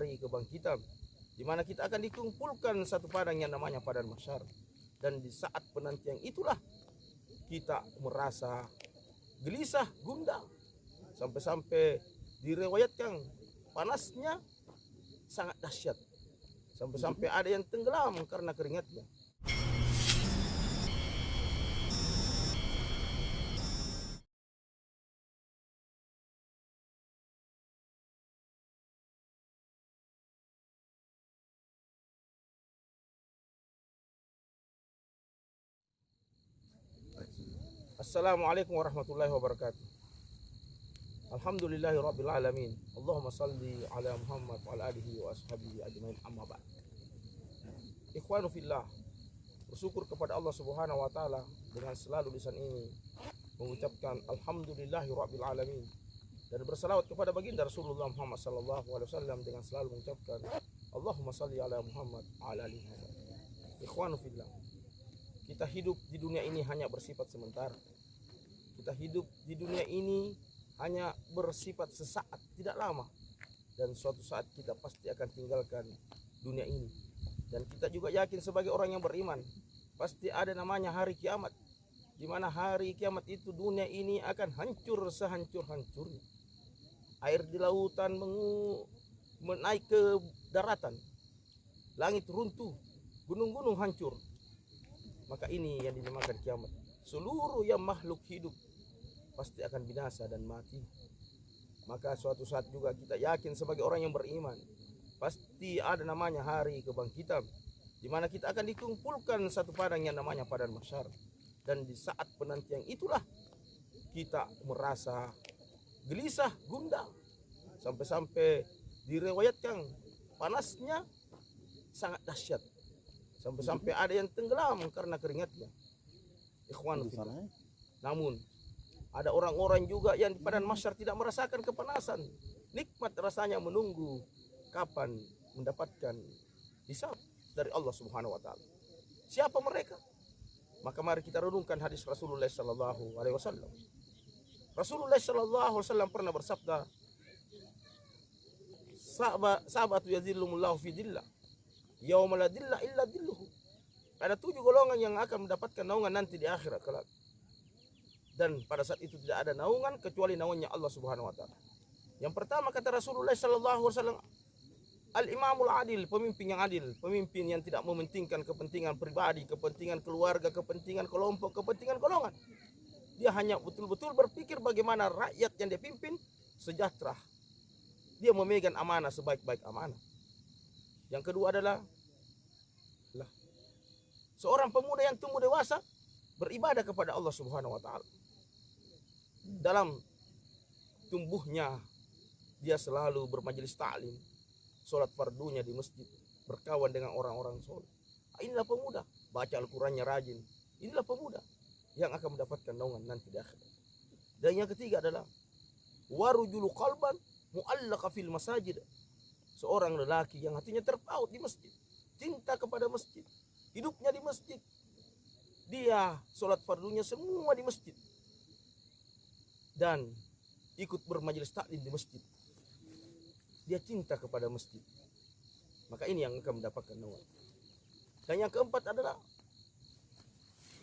hari kebangkitan, di mana kita akan dikumpulkan satu padang yang namanya padang mahsyar. Dan di saat penantian itulah kita merasa gelisah, gundah, sampai-sampai diriwayatkan panasnya sangat dahsyat, sampai-sampai ada yang tenggelam karena keringatnya. Assalamualaikum warahmatullahi wabarakatuh. Alhamdulillahi rabbil alamin. Allahumma salli ala Muhammad wa ala alihi wa ashabihi ajmain, amma ba'd. Ikhwanu fillah, bersyukur kepada Allah Subhanahu wa taala dengan selalu lisan ini mengucapkan alhamdulillahi rabbil alamin, dan bersalawat kepada baginda Rasulullah Muhammad sallallahu alaihi wasallam dengan selalu mengucapkan Allahumma salli ala Muhammad wa ala alihi wa ashabihi. Ikhwanu fillah, kita hidup di dunia ini hanya bersifat sementara. Kita hidup di dunia ini hanya bersifat sesaat, tidak lama. Dan suatu saat kita pasti akan tinggalkan dunia ini. Dan kita juga yakin sebagai orang yang beriman, pasti ada namanya hari kiamat, di mana hari kiamat itu dunia ini akan hancur sehancur-hancurnya. Air di lautan menaik ke daratan, langit runtuh, gunung-gunung hancur. Maka ini yang dinamakan kiamat. Seluruh yang makhluk hidup pasti akan binasa dan mati. Maka suatu saat juga kita yakin sebagai orang yang beriman, pasti ada namanya hari kebangkitan, di mana kita akan dikumpulkan satu padang yang namanya padang mahsyar. Dan di saat penantian itulah kita merasa gelisah, gundah, sampai-sampai diriwayatkan panasnya sangat dahsyat, sampai-sampai ada yang tenggelam karena keringatnya. Ikhwan, namun ada orang-orang juga yang di padang mahsyar tidak merasakan kepanasan. Nikmat rasanya menunggu kapan mendapatkan hisab dari Allah Subhanahu wa taala. Siapa mereka? Maka mari kita renungkan hadis Rasulullah sallallahu alaihi wasallam. Rasulullah sallallahu alaihi wasallam pernah bersabda, "Sahabatu yazillumullahu fi dhillah yauma la dhilla illa dhilluhu." Ada 7 golongan yang akan mendapatkan naungan nanti di akhirat kelak. Dan pada saat itu tidak ada naungan kecuali naungannya Allah Subhanahu wa taala. Yang pertama kata Rasulullah sallallahu alaihi wasallam, al-imamul adil, pemimpin yang adil, pemimpin yang tidak mementingkan kepentingan pribadi, kepentingan keluarga, kepentingan kelompok, kepentingan golongan. Dia hanya betul-betul berpikir bagaimana rakyat yang dia pimpin sejahtera. Dia memegang amanah sebaik-baik amanah. Yang kedua adalah seorang pemuda yang tumbuh dewasa beribadah kepada Allah Subhanahu wa taala. Dalam tumbuhnya dia selalu bermajelis ta'lim, sholat fardunya di masjid, berkawan dengan orang-orang soleh. Inilah pemuda, baca Al-Qur'annya rajin. Inilah pemuda yang akan mendapatkan naungan nanti di akhirat. Dan yang ketiga adalah warujulu qalban mu'allaqa fil masajid. Seorang lelaki yang hatinya terpaut di masjid, cinta kepada masjid, hidupnya di masjid. Dia sholat fardunya semua di masjid dan ikut bermajelis taklim di masjid. Dia cinta kepada masjid. Maka ini yang akan mendapatkan naungan. Dan yang keempat adalah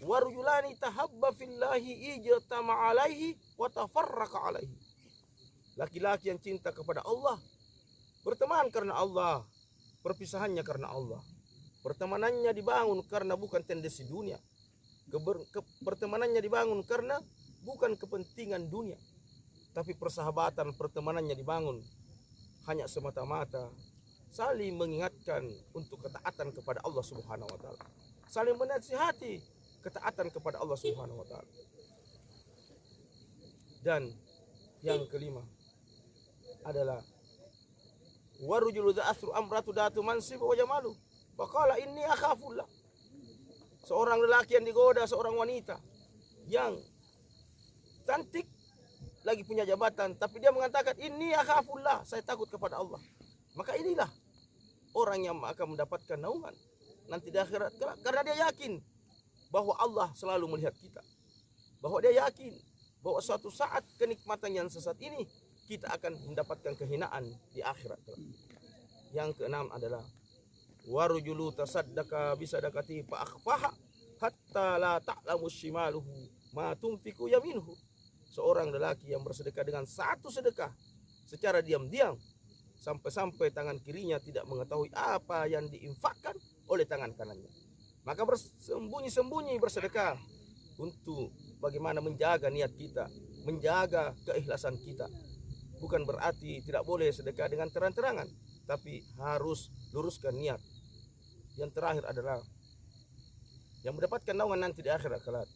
warujulani tahabba fillahi ijtama alaihi wa tafarraqa alaihi. Laki-laki yang cinta kepada Allah, berteman karena Allah, perpisahannya karena Allah. Pertemanannya dibangun karena bukan tendensi dunia. Pertemanannya dibangun karena bukan kepentingan dunia, tapi persahabatan pertemanannya dibangun hanya semata-mata saling mengingatkan untuk ketaatan kepada Allah Subhanahu wa taala, saling menasihati ketaatan kepada Allah Subhanahu wa taala. Dan yang kelima adalah warujulu dza'asru amratu datu mansib wa jamalu faqala inni akhafullah. Seorang lelaki yang digoda seorang wanita yang cantik, lagi punya jabatan, tapi dia mengatakan ini akhafullah, saya takut kepada Allah. Maka inilah orang yang akan mendapatkan naungan nanti di akhirat, karena dia yakin bahwa Allah selalu melihat kita, bahwa dia yakin bahwa suatu saat kenikmatan yang sesat ini kita akan mendapatkan kehinaan di akhirat. Yang keenam adalah warujulu tasaddaka bisadaqati fa akhfaha hatta la ta'lamu shimaluhu ma tunfiqu yaminuhu. Seorang lelaki yang bersedekah dengan satu sedekah secara diam-diam sampai-sampai tangan kirinya tidak mengetahui apa yang diinfakkan oleh tangan kanannya. Maka bersembunyi-sembunyi bersedekah untuk bagaimana menjaga niat kita, menjaga keikhlasan kita. Bukan berarti tidak boleh sedekah dengan terang-terangan, tapi harus luruskan niat. Yang terakhir adalah yang mendapatkan naungan nanti di akhirat kelak.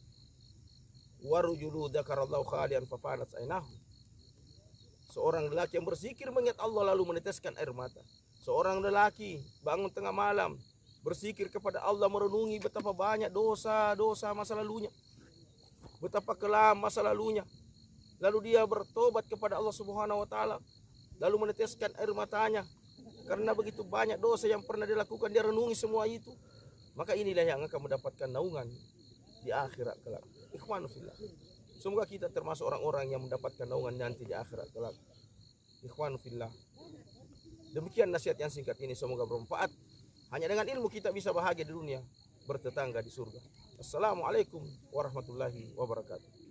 Warujulu dzakarallahu khalian fafanat ainahu. Seorang lelaki yang berzikir mengingat Allah lalu meneteskan air mata. Seorang lelaki bangun tengah malam berzikir kepada Allah, merenungi betapa banyak dosa-dosa masa lalunya, betapa kelam masa lalunya. Lalu dia bertobat kepada Allah Subhanahu wa taala, lalu meneteskan air matanya karena begitu banyak dosa yang pernah dilakukan. Dia renungi semua itu, maka inilah yang akan mendapatkan naungan di akhirat kelak. Ikhwanu fillah, semoga kita termasuk orang-orang yang mendapatkan naungan nanti di akhirat kelak. Ikhwanu fillah, demikian nasihat yang singkat ini, semoga bermanfaat. Hanya dengan ilmu kita bisa bahagia di dunia, bertetangga di surga. Assalamualaikum warahmatullahi wabarakatuh.